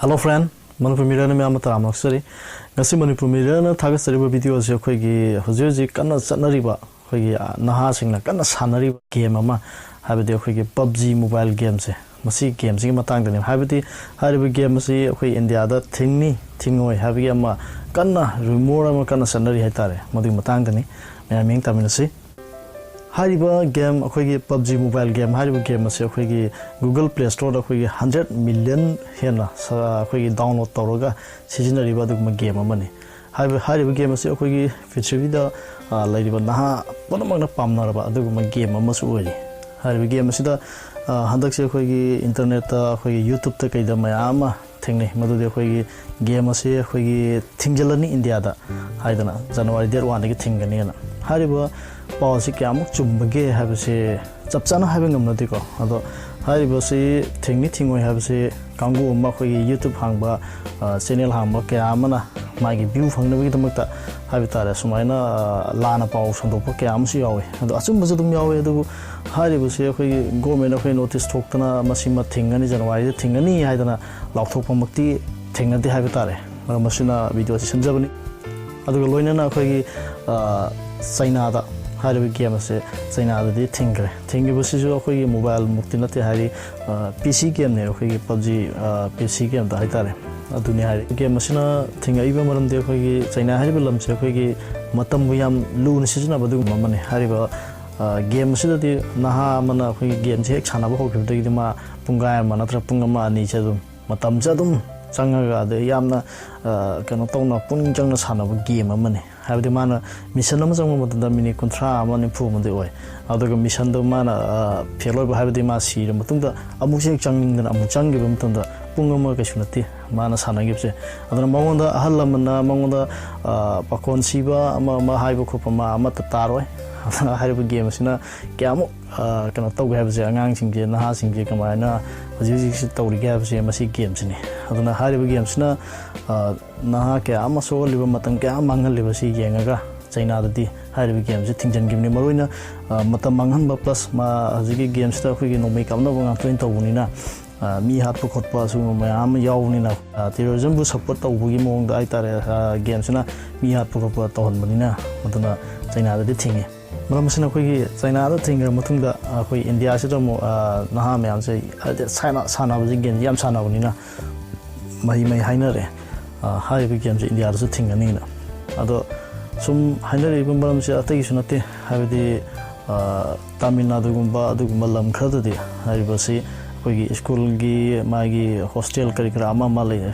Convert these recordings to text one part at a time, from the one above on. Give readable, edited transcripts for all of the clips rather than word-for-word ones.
Hello friend, Manipur Mirror na miyam mata amak sari. Ngasi Manipur Mirror na thaga sari ba video se khoi gi hoji kana chanari ba khoi gi naha sing na kana sanari game ama habide khoi gi PUBG mobile game se. Masi game sing matang dani habide hariba game se khoi India da thingni thingoi habige ama kana rumor ama kana sanari haitare madu matang dani miyam ming taminasi. Hariba game akhoi PUBG mobile game hariba game se akhoi Google Play Store da akhoi 100 million hena akhoi download tawraga sijinariba dugma game amani hariba game se akhoi feature da lairiba naha panamagna pamnaraba adugma game amasu ori hariba game se da handak se akhoi internet da akhoi YouTube ta kaida mayama thengne madudi akhoi game se akhoi thingjalani India da haidana January date 1 gi thingani na hariba Policy Kamuk Chumbage have say Chapsana having a Notiko. Although Haribasi Tingniting we have say Kangu Makoi YouTube Hangba, Senil Hamba, Kamana, Maggie View from the Vitamata Habitat, Sumina, Lana Paus and Dopo Kamsi away. And as soon as the Yawe do Haribasi go men of notice Tokana, Masima Tingani and why the Tingani Hadana, Lautopamati, Tinga the Habitat, Masina video Sanjabani. Other Loina Sainada. Hariba game se China da thingre thingi busi jo khoi mobile mukti nate hari PC game ne khoi PUBG PC game da haitare aduni hari game masina thinga iba maram de khoi China hariba lam se khoi matam bu yam lu ne sijna badu mamane hariba game se da naha mana khoi game se chana ba hokib de ma punga ma natra punga ma ni che dum matam cha dum changaga de yamna kano tawna pung changna sana ba game amane habde mana mission ama jang ma da mini kontra ama ni phu mande oi adoga mission do mana feloi ba habde ma si ra matungda amu se changning na amu changi ba matungda pung ama ka sunati mana sana gipse adana mangonda ahallamna mangonda pakon siba ama ma haiba khopa ma ama ta taroi hariba game sina kyamu kana tawga habse angang singje naha singje kamaina hoji si tawri ga habse masi game sini adana hariba game sina naha kya ama so liba matang kya mangal liba si yengaga China da di hariba game se thingjan game ni maroina matam manghan ba plus ma hoji game sta khoi no mai kamna ba train tawuni na mi hat khot pa su ma am yawni na terrorism bu support tawbugi mong da aitare game sina mi hat khot pa tawhon banina adana China da di thingi Maramsina Koi China thing Matunda Koi India Sidamo Naha Mam say China Sana was again Yam Sana Nina Mahi may Hainere High becomes India as a thing Nina. Although some Hainere even Maramsa Taishunati have the Tamil Nadu Gumba Dugumalam Kradadi Haribasi Koi school gi Magi hostel curriculum Malay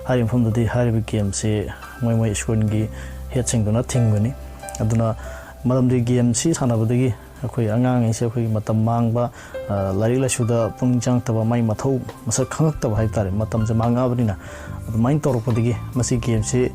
hiring from the Harry became say my school gi hitching to nothing money. Aduna Madam the game si sanabudagi akhoi angang ise akhoi matam mangba lari la suda pungjang taba mai mathau masa khangak taba haitare matam je manga banina main torpodagi masi game si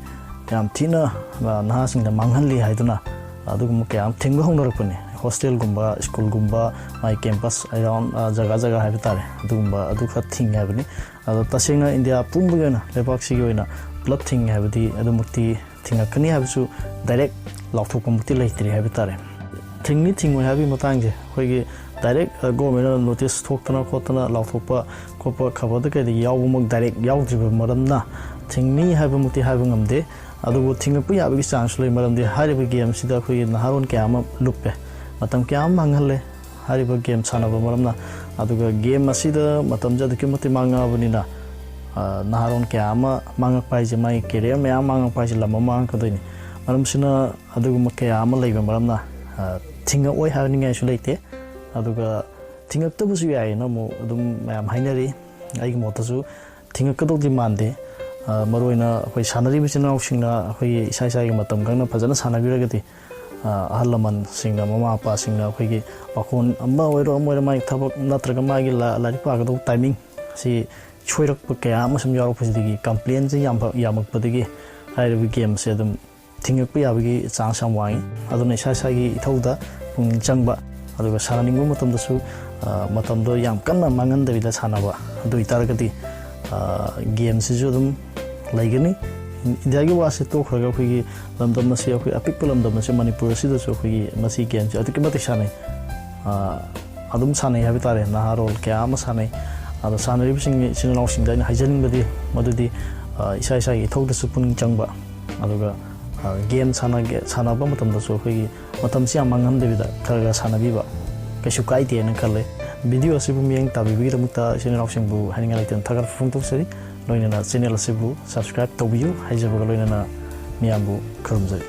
yam thina naha sing da manghanli haiduna adugum kyam thingba hongdorpani hostel gumba school gumba my campus around jaga jaga haitare adugumba adukha thing habani ado tasena India pumbugana lebak si goina plot thing habdi adumukti thinga kani habsu direct Laughter Committee later habitare. Thing we have in Matang, where direct government notice Tokana Kotana, Lautopa, Copa Kavadaka, the Yawmuk direct Yawdriver Madamna. Thing have a muti having them day, other would think of Puya essentially Madam the Hariba game Sida Kui Naharon Kama Lupe. Matam Kam Mangale, Hariba game son of Madamna, other game Masida, Matamja the Kimati Manga Vanina. Naharon Kama, Manga Pais, my career, may among Pais Lamama Kadini. Maramsina aduguma kaya ama laiba maramna thinga oi having isolate aduga thingaktabusu yai na mo adum mayam hainari aigi motasu thingakado demande maroina khoi sanari bichina singna khoi isai sai gi matam gangna phajana sanabiragati ahalaman singna mama apa singna khoi gi pakon amma oiro amoira mai thabak natraga magi lari pagado timing si choirak kaya ama sum yaro phajidigi complaint je yamak padigi hairu game se adum Think Piabigi, Sang Samwai, Adonai Sasagi, Toda, Changba, Aduga Sananingu Matamdasu, Matamdo Yam Kana Mangan Davida Sanava, do Itaragati, games Judum, Lagani, Diagi was a talk Ragaki, Lamdamasi, a pickle Lamdamasi Manipur, Sidosoki, Masi games, Atikimati Shani, Adum Sani Habitare, Naharo, Kamasani, ꯑꯗꯣ ꯁꯥꯟꯅꯔꯤꯕꯁꯤꯡ ꯏꯆꯤꯟ ꯏꯅꯥꯎꯁꯤꯡꯗ ꯑꯩꯅ ꯍꯥꯏꯖꯅꯤꯡꯕꯗꯤ ꯃꯗꯨꯗꯤ ꯏꯁꯥ ꯏꯁꯥꯒꯤ ꯏꯊꯧꯗꯁꯨ ꯄꯨꯛꯅꯤꯡ ꯆꯪꯕ ꯑꯗꯨꯒ ꯒꯦꯝ ꯁꯥꯟꯅꯕ ꯃꯇꯝꯗꯁꯨ ꯑꯩꯈꯣꯏꯒꯤ ꯃꯇꯝꯁꯤ ꯌꯥꯝ ꯃꯥꯡꯍꯟꯗꯕꯤꯗ ꯈꯔ ꯁꯥꯟꯅꯕꯤꯕ ꯀꯩꯁꯨ ꯀꯥꯏꯗꯦꯅ ꯈꯜꯂꯦ ꯚꯤꯗꯤꯑꯣ ꯑꯁꯤꯕꯨ ꯃꯤꯠꯌꯦꯡ ꯇꯥꯕꯤꯕꯒꯤꯗꯃꯛꯇ ꯏꯆꯤꯟ ꯏꯅꯥꯎꯁꯤꯡꯕꯨ ꯍꯥꯏꯅꯤꯡꯉꯥꯏ ꯂꯩꯇꯅ ꯊꯥꯒꯠꯄ ꯐꯣꯡꯗꯣꯛꯆꯔꯤ ꯂꯣꯏꯅꯅ ꯆꯦꯅꯦꯜ ꯑꯁꯤꯕꯨ ꯁꯕꯁꯀ꯭ꯔꯥꯏꯕ ꯇꯧꯕꯤꯌꯨ ꯍꯥꯏꯖꯕꯒ ꯂꯣꯏꯅꯅ ꯃꯤꯌꯥꯝꯕꯨ ꯈꯨꯔꯨꯝꯖꯔꯤ